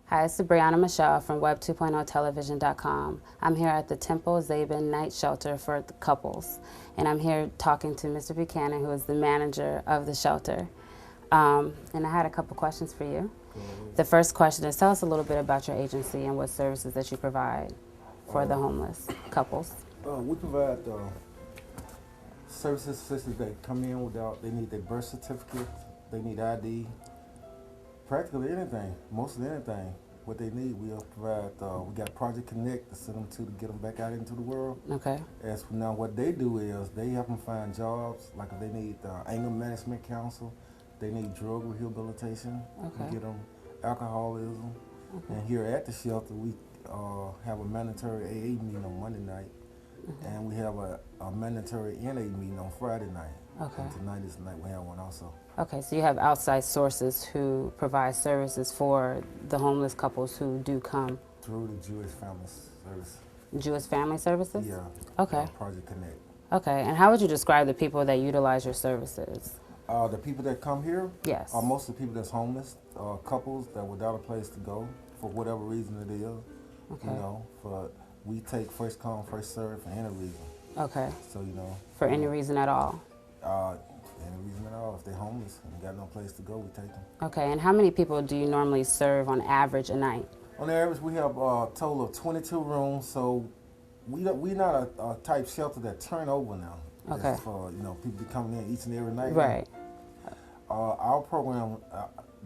Hi, it's Brianna-Michelle from Web2.0television.com. I'm here at the Temple Zabin Night Shelter for the couples, and I'm here talking to Mr. Buchanan, who is the manager of the shelter. And I had a couple questions for you. The first question is, tell us a little bit about your agency and what services that you provide for the homeless couples. We provide services such as they come in without, they need their birth certificate, they need ID, practically anything, mostly anything. What they need, we provide. We got Project Connect to send them to get them back out into the world. Okay. As for now, what they do is they help them find jobs. Like if they need anger management counsel, they need drug rehabilitation. Okay. We get them alcoholism. Okay. And here at the shelter, we have a mandatory AA meeting on Monday night, and we have a mandatory NA meeting on Friday night. Okay. And tonight is the night we have one also. Okay, so you have outside sources who provide services for the homeless couples who do come. Through the Jewish Family Service. Jewish Family Services? Yeah. Okay. Project Connect. Okay, and how would you describe the people that utilize your services? The people that come here Yes. are mostly people that's homeless, couples that without a place to go for whatever reason it is. Okay. You know, we take first come, first serve for any reason. Okay. So, you know. For any reason at all? Any reason at all. If they're homeless and got no place to go, we take them. Okay, and how many people do you normally serve on average a night? On average, we have a total of 22 rooms, so we not a type shelter that turn over now. Okay. It's for, you know, people be coming in each and every night. Right. Our program,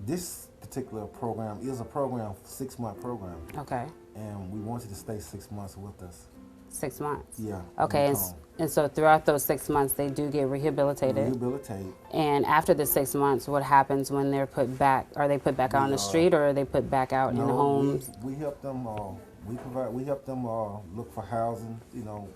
this particular program is a program, 6-month program. Okay. And we want you to stay 6 months with us. 6 months? Yeah. Okay, and so throughout those 6 months, they do get rehabilitated? Rehabilitate. And after the 6 months, what happens when they're put back? Are they put back out on the street, or are they put back out in homes? We help them, we help them look for housing, you know.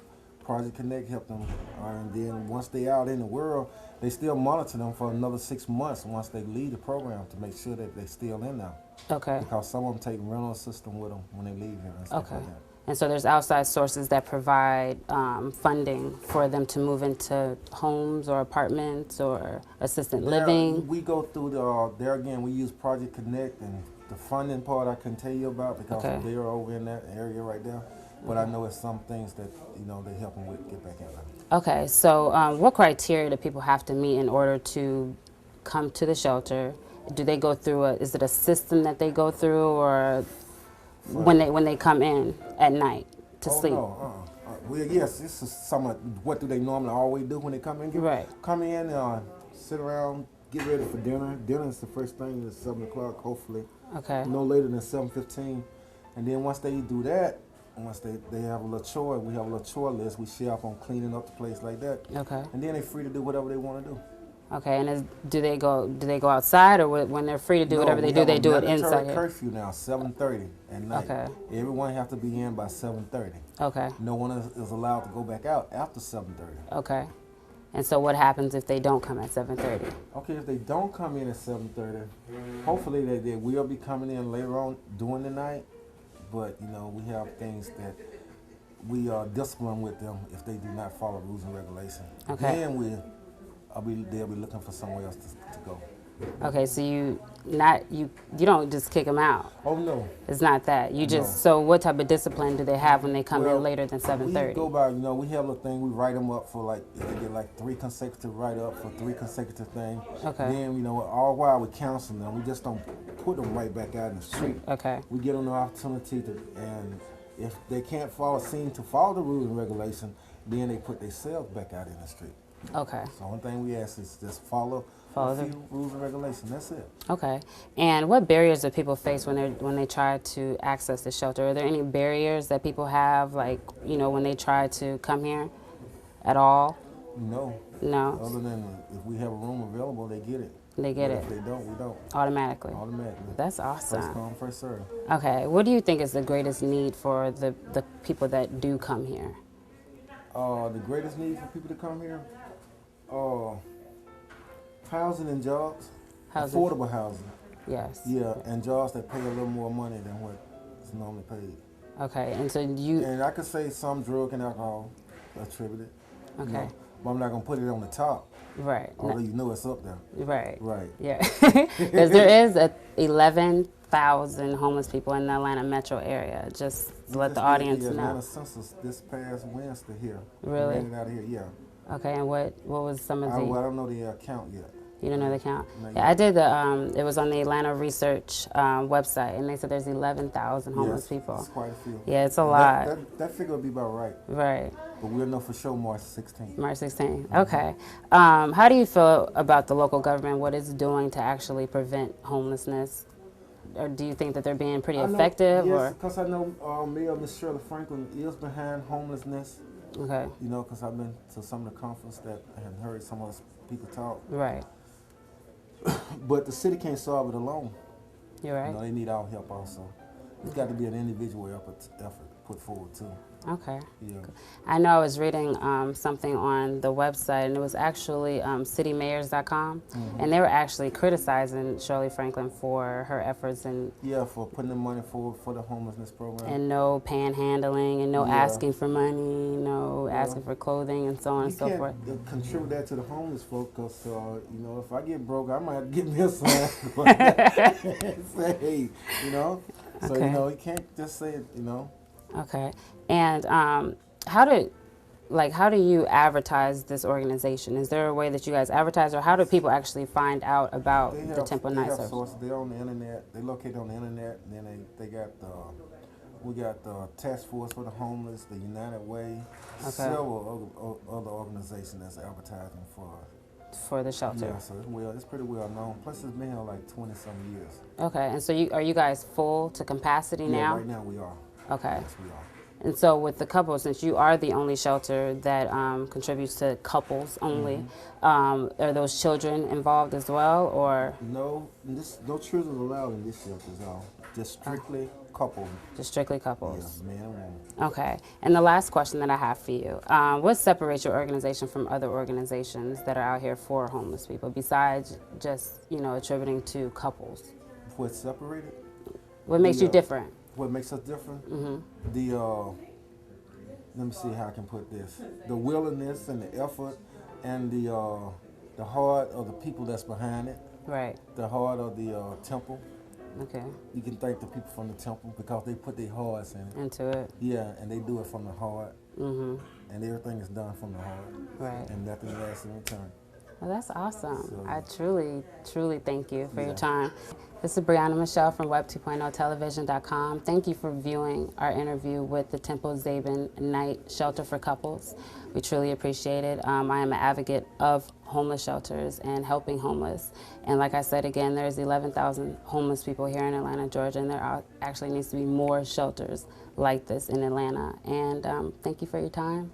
Project Connect help them, and then once they out in the world, they still monitor them for another 6 months once they leave the program to make sure that they're still in there. Okay. Because some of them take rental system with them when they leave here and stuff like that. And so there's outside sources that provide funding for them to move into homes or apartments or assisted living? We go through there again, we use Project Connect, and the funding part I can tell you about because they're over in that area right there. But I know it's some things that, you know, they help them with get back in there. Okay, so what criteria do people have to meet in order to come to the shelter? Do they go through is it a system that they go through, or when they come in at night to sleep? No, well, yes, this is some of what do they normally always do when they come in? Right. Come in, sit around, get ready for dinner. Dinner is the first thing at 7 o'clock, hopefully. Okay. No later than 7:15. And then once they do that, once they have a little chore, we have a little chore list. We share up on cleaning up the place like that. Okay. And then they're free to do whatever they want to do. Okay, and do they go outside, or when they're free to do whatever they do it inside? We have a curfew now, 7:30 at night. Okay. Everyone have to be in by 7:30. Okay. No one is allowed to go back out after 7:30. Okay. And so what happens if they don't come at 7:30? Okay, if they don't come in at 7:30, hopefully they will be coming in later on during the night. But, you know, we have things that we discipline with them if they do not follow rules and regulations. Okay. Then they'll be looking for somewhere else to go. Okay, so you don't just kick them out. Oh, no. It's not that. You just, so what type of discipline do they have when they come in later than 7:30? We go by, you know, we have a thing, we write them up for like, if they get like 3 consecutive write-up for 3 consecutive things. Okay. Then, you know, all while we counsel them, we just don't put them right back out in the street. Okay. We give them the opportunity to, and if they can't seem to follow the rules and regulations, then they put themselves back out in the street. Okay. So one thing we ask is just follow a few rules and regulations. That's it. Okay. And what barriers do people face when they try to access the shelter? Are there any barriers that people have, like, you know, when they try to come here at all? No. No. Other than if we have a room available, they get it. They get it. If they don't, we don't. Automatically. Automatically. That's awesome. First come, first serve. Okay. What do you think is the greatest need for the people that do come here? The greatest need for people to come here? Housing and jobs. Housing. Affordable housing. Yes. Yeah, and jobs that pay a little more money than what is normally paid. Okay, and so you... And I could say some drug and alcohol attributed. Okay. You know, but I'm not going to put it on the top. Right. Although you know it's up there. Right. Right. Yeah. Because there is a 11 11,000 homeless people in the Atlanta metro area. Just to let the audience the know. Atlanta census this past Wednesday here. Really? Ran it out of here, yeah. Okay, and what was some of the... Well, I don't know the count yet. You don't know the count? Not Yeah, yet. I did the, it was on the Atlanta Research website, and they said there's 11,000 homeless people. It's quite a few. Yeah, it's a lot. That figure would be about right. Right. But we'll know for sure March 16th. March 16th. Okay. How do you feel about the local government, what it's doing to actually prevent homelessness? Or do you think that they're being pretty effective? Yes, because I know Mayor Miss Shirley Franklin is behind homelessness. Okay. You know, because I've been to some of the conference that and heard some of the people talk. Right. But the city can't solve it alone. You're right. You know, they need our help also. It's got to be an individual effort put forward too. Okay. Yeah. I know I was reading something on the website, and it was actually citymayors.com, and they were actually criticizing Shirley Franklin for her efforts and For putting the money forward for the homelessness program. and no panhandling and no asking for money, no asking for clothing and so on and so forth. You can't contribute that to the homeless folk because, you know, if I get broke, I might have to get me a sign. Say, hey, you know. So, Okay. you know, you can't just say it, you know. Okay. And how do you advertise this organization? Is there a way that you guys advertise, or how do people actually find out about the Temple Night Service? Sources. They're on the internet. They located on the internet. And then they got we got the Task Force for the Homeless, the United Way, several other organizations that's advertising For the shelter. Yeah, so it's pretty well known. Plus, it's been here like 20-some years. Okay. And so are you guys full to capacity now? Right now we are. Okay. Yes, we are. And so with the couples, since you are the only shelter that contributes to couples only, are those children involved as well, or? No children allowed in this shelter at all. Just strictly couples. Just strictly couples? Yes, man and woman. Okay. And the last question that I have for you, what separates your organization from other organizations that are out here for homeless people, besides just, attributing to couples? What's separated? What makes you different? What makes us different? Let me see how I can put this. The willingness and the effort and the heart of the people that's behind it. Right. The heart of the temple. Okay. You can thank the people from the temple because they put their hearts in it. Into it. Yeah, and they do it from the heart. And everything is done from the heart. Right. And nothing lasts in return. Well, that's awesome. So, I truly, truly thank you for your time. This is Brianna-Michelle from Web 2.0 Television.com. Thank you for viewing our interview with the Temple Zabin Night Shelter for Couples. We truly appreciate it. I am an advocate of homeless shelters and helping homeless. And like I said again, there's 11,000 homeless people here in Atlanta, Georgia, and there actually needs to be more shelters like this in Atlanta. And thank you for your time.